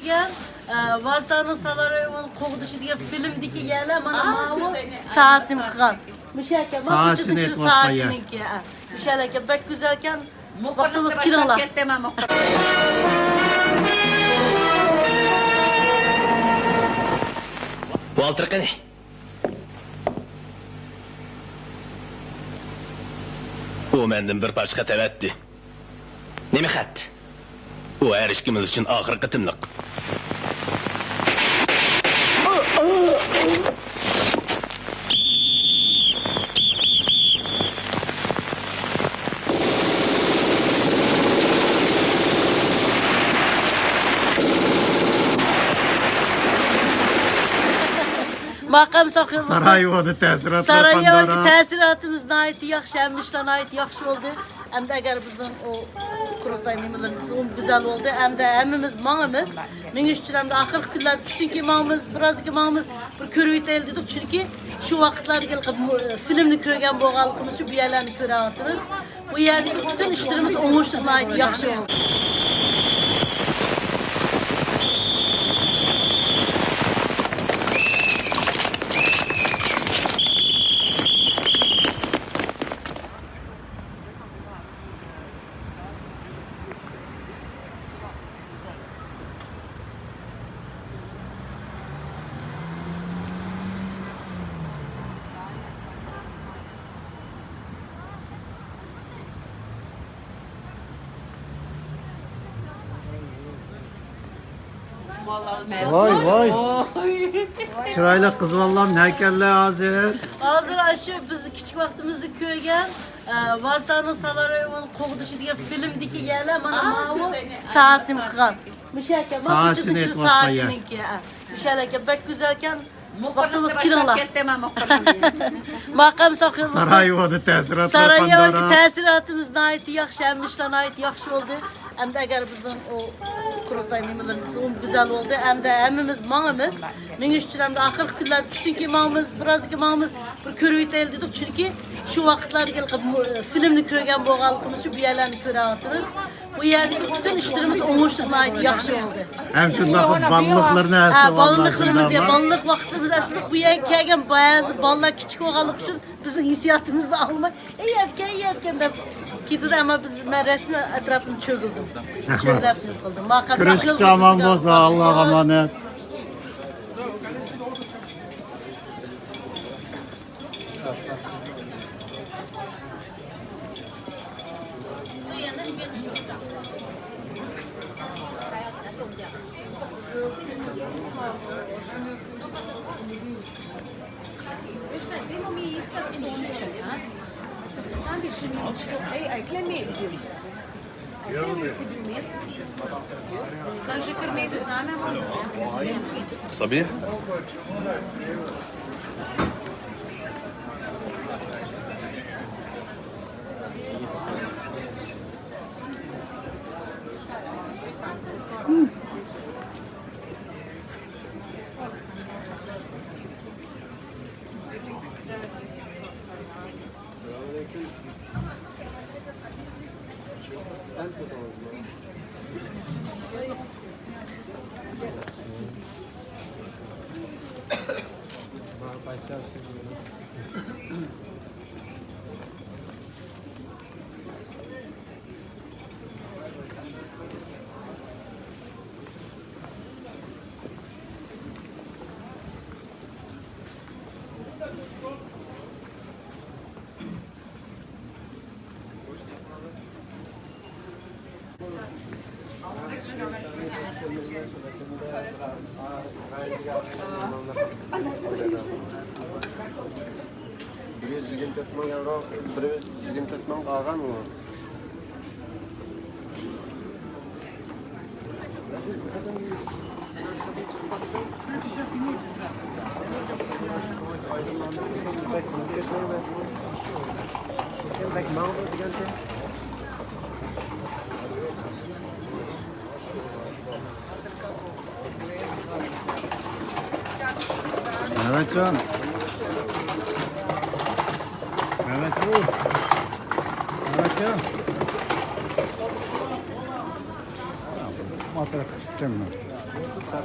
köygen Vartanın Salarayev'in Kovduşu diye filmdeki yerler bana mavu saatim kal. Müşerken Saatini et vakfaya. Müşerken bek güzelken vaktimiz kilolar. Walter qani? U mendan bir parcha xat avatdi. Nima xat? U har ikkimiz uchun oxirgi qitimliq. Makam sakıyoruz. Sarajevo'da təsirat Sarajevo'daki təsiratımız nəhayət yaxşı, əmmişlə nəhayət yaxşı oldu. Həm də əgər bizim o kurultay nemilərimiz güzel oldu. Həm də həmimiz mağımız. Min üçün həm də axır günlər üçünkü mağımız, birazki mağımız bir körüyüt elde etdik. Çünki şu vaxtlar filmni körgən boğalıqımız, şu bir yerlərini körə atırız. Bu yerdeki bütün işlerimiz oңuşluq nəhayət yaxşı oldu. Vay vay. Çırayla kız vallahi heykeller hazır. Hazır aşı biz küçük vaktimizde köygen Vartanın Salarayev'in Kovduşu diye filmdeki yerler bana mavu saatim kal. Müşerken Saatini et vakfaya. Müşerken bek güzelken vaktimiz kilolar. Makam sakıyoruz. Sarajevo'da təsirat Sarajevo'daki təsiratımız nəhayət yaxşı, əmmişlə nəhayət yaxşı oldu. Həm də əgər bizim o kurultay nemilərimiz güzel oldu. Həm də həmimiz mağımız. Min üçün həm də axır günlər üçünkü mağımız, birazki mağımız bir körüyüt elde etdik. Çünki şu vaxtlar filmni körgən boğalıqımız, şu bir yerlərini körə atırız. Bu yerdeki bütün işlerimiz oңuşluq nəhayət yaxşı oldu. Hem şundaki ballıklarını aslı Ballıqlarımız ya, ballıq vaxtımız aslında bu yer kəlgən bazı ballar küçük oğalık için bizim hissiyatımızı da almak. Yerken de gidip ama ben resmi etrafını çöküldüm. Çöküldüm. Görüşürüz aman boza Allah'a emanet. صبيح Biri 24 ming euro, biri 24 ming qolgan u. Evet can. Evet bu. Evet can. Matrak çıkacağım ben. Ha.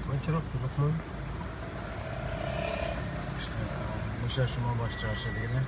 Qancharoq buzuqmi? O'sha shuma bosh charchaligini.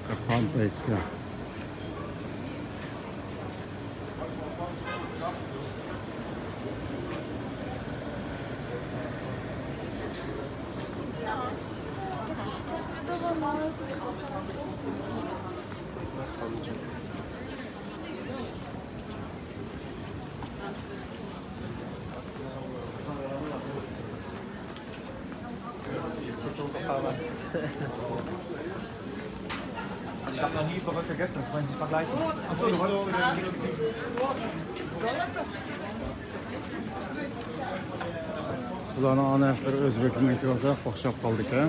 Kapan eski. Ich habe noch nie verrückt gegessen, das wollen Sie vergleichen. Achso, du wolltest... Ularning onaslar o'zbekniki o'xshab o'xshab qoldik-a.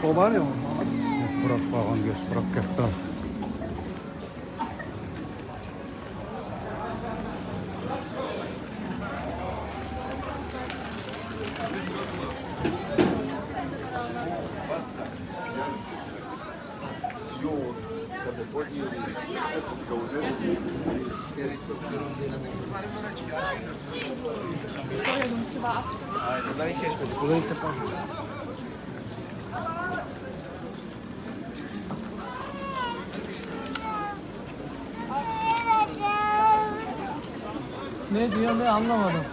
Çoban ya. Burak bağın göz, Burak kaptan. Ne diyor ne anlamadım.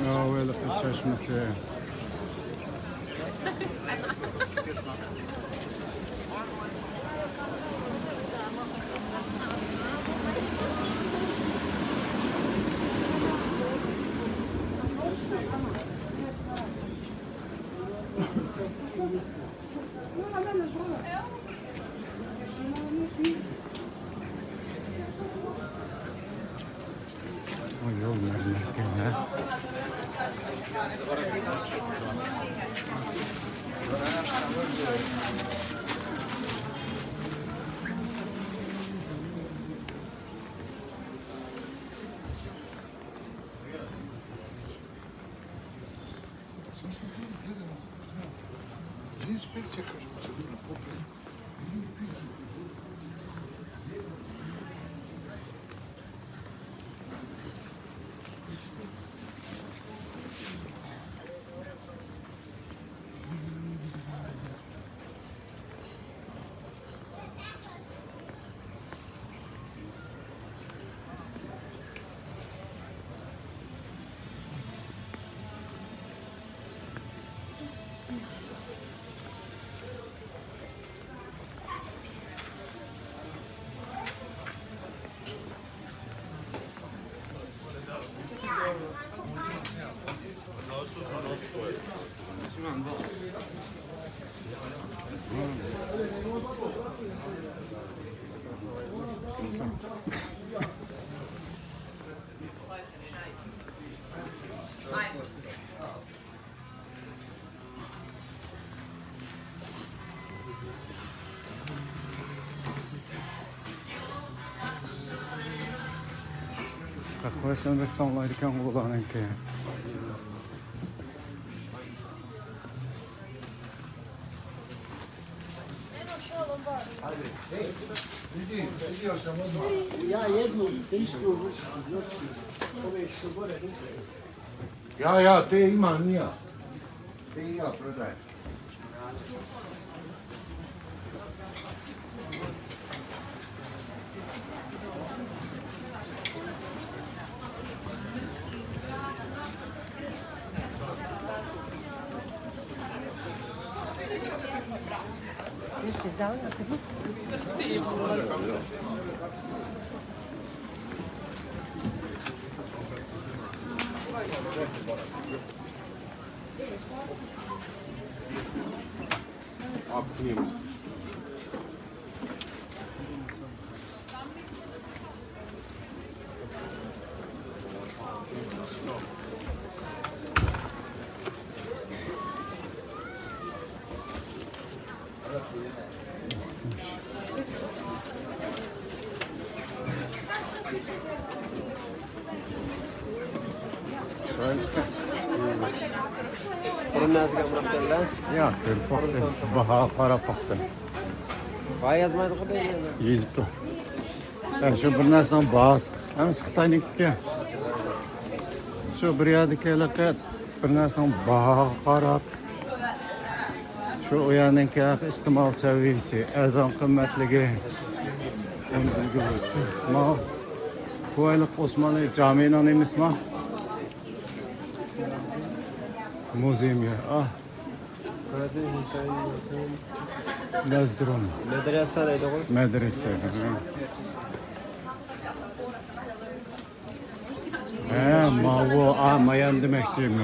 Ya öyle çeşmesi. O yol mermer gene. Kahvesini bir tanlayırken kullanırken. Ja, det är man, ja. Det är jag för det. الناس قام رحت Ya, bir baha para paktı. بايز ما تقول Yezip dur. Ya şu bir narsadan bahas. Hem Xitoyniki. Şu bir yerdeki lakat bir narsadan baha qarab. Şu o yerdeki istimal seviyesi, ezan qimmatligi. Ma bu aylık Osmanlı Camii'nin emismi? Muzeum ya. Ah, Lazdron. مدرسة لا يدخل Medrese. Ma bu mayan demekçiyim.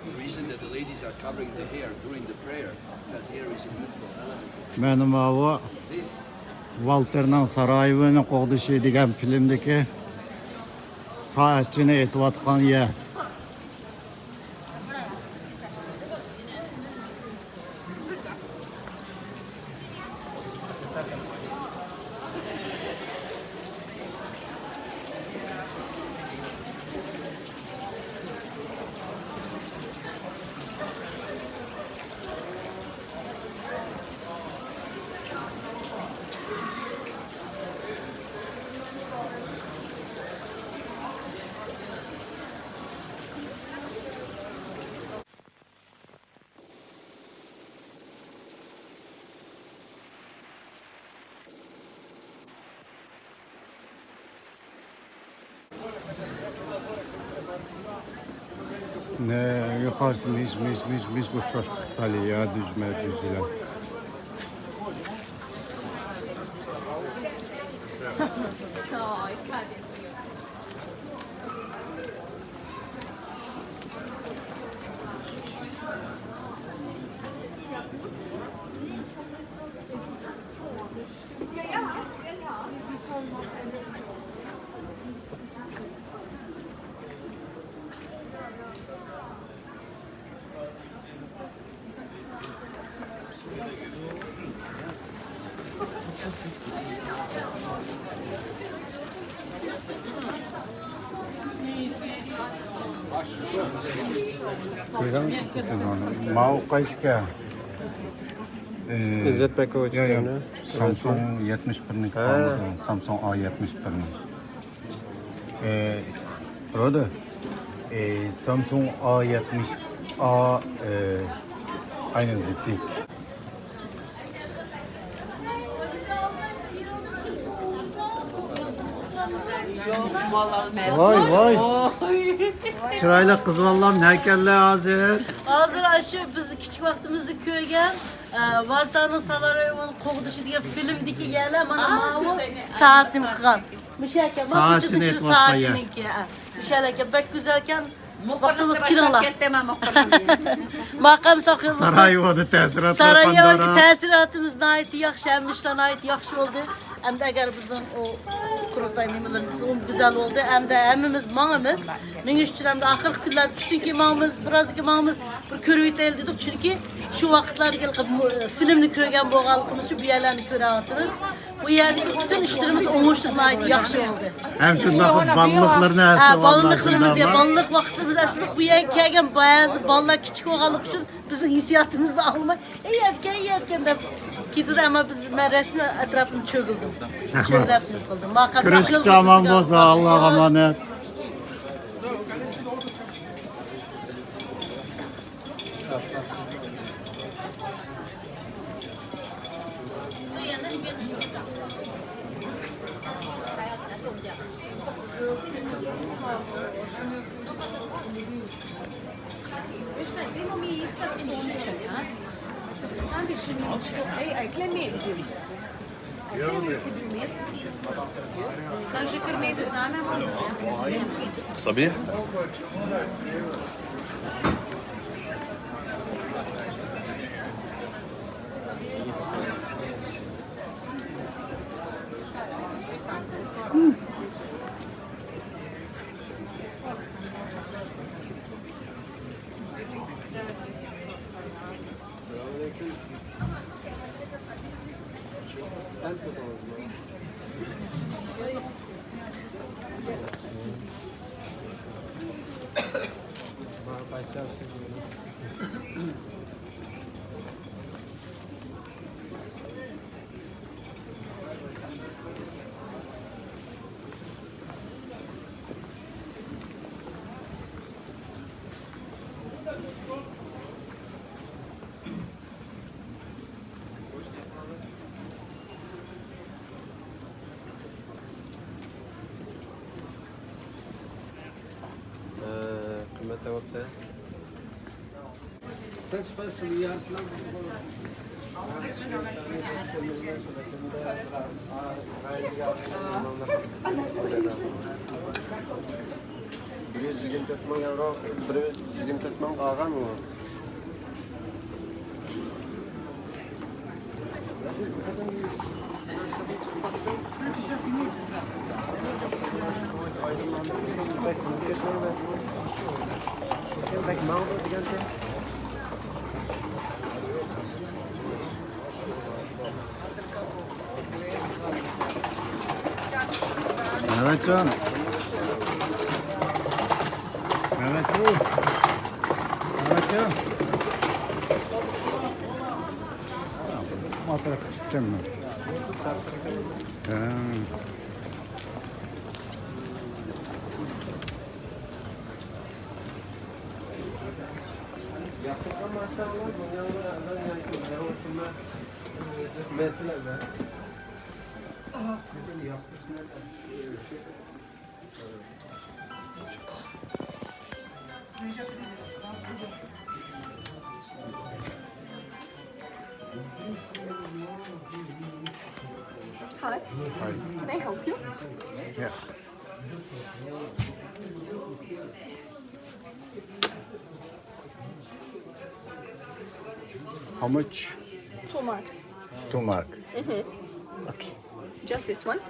The reason that the ladies are covering the hair during the prayer, because hair is a beautiful element. Benim bu This Walter'ın Sarayevo'nun Qo'g'dishi degan filmdagi soatchini aytayotgan yer. Ne yukarısı mis bu çocuk tali ya düzüler. Mau qaysiga? İzzet Bekoviç Yo, yo. yani. Samsung 71'ning Samsung A71'ning. Brother, Samsung A70 A 71. Vay. Çırayla kız vallahi heykeller hazır. Hazır aşı biz küçük vaktimizde köyge Valtanın Sarayevo'nun Qo'g'dishi degan filmdeki yerler mana bu saatim qilgan. Mishaka Saatini aytyapman. Mishaka bek güzelken Vaxtımız kiranlar. Maqam soxuyuz. Sarajevo'da təsiratlar Sarajevo'daki Pandora. təsiratımız nəhayət yaxşı, əmmişlə nəhayət yaxşı oldu. Həm də əgər bizim o kurultay nimilərimiz güzel oldu. Həm də həmimiz mağımız, minişçiləmdə axırki günlər düşdük mağımız, birazki mağımız bir körüyt eldik. Çünki şu vaxtlar filmni körgən boğalıqımız, şu biyələrini körəvatımız. Bu yerdeki bütün işlerimiz oңuşluq nəhayət yaxşı oldu. Hem şundaki ballıqlarını Ha, əsli ballıqlarımız ya, ballıq vaxtımız əslində bu yer kəlgən bazı ballar kiçik oğalık üçün bizim hissiyatımızı almak. Yetken de gidip ama ben resmi etrafını çöküldüm. Çöküldüm kıldım. Kırışıkça aman boza, Allah'a emanet. صبيح قيمة وقتها bir 24 bin euro, bir 24 bin kalgan mı? Evet can. Evet bu. Evet can. Matrak çıkacağım ben. Mesela Hi. Can I help you? Yes. How much? 2 marks. 2 mark. Just this one.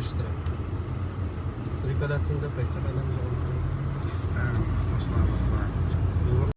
rejestrem. Riparacyjne do pejcia, ale nam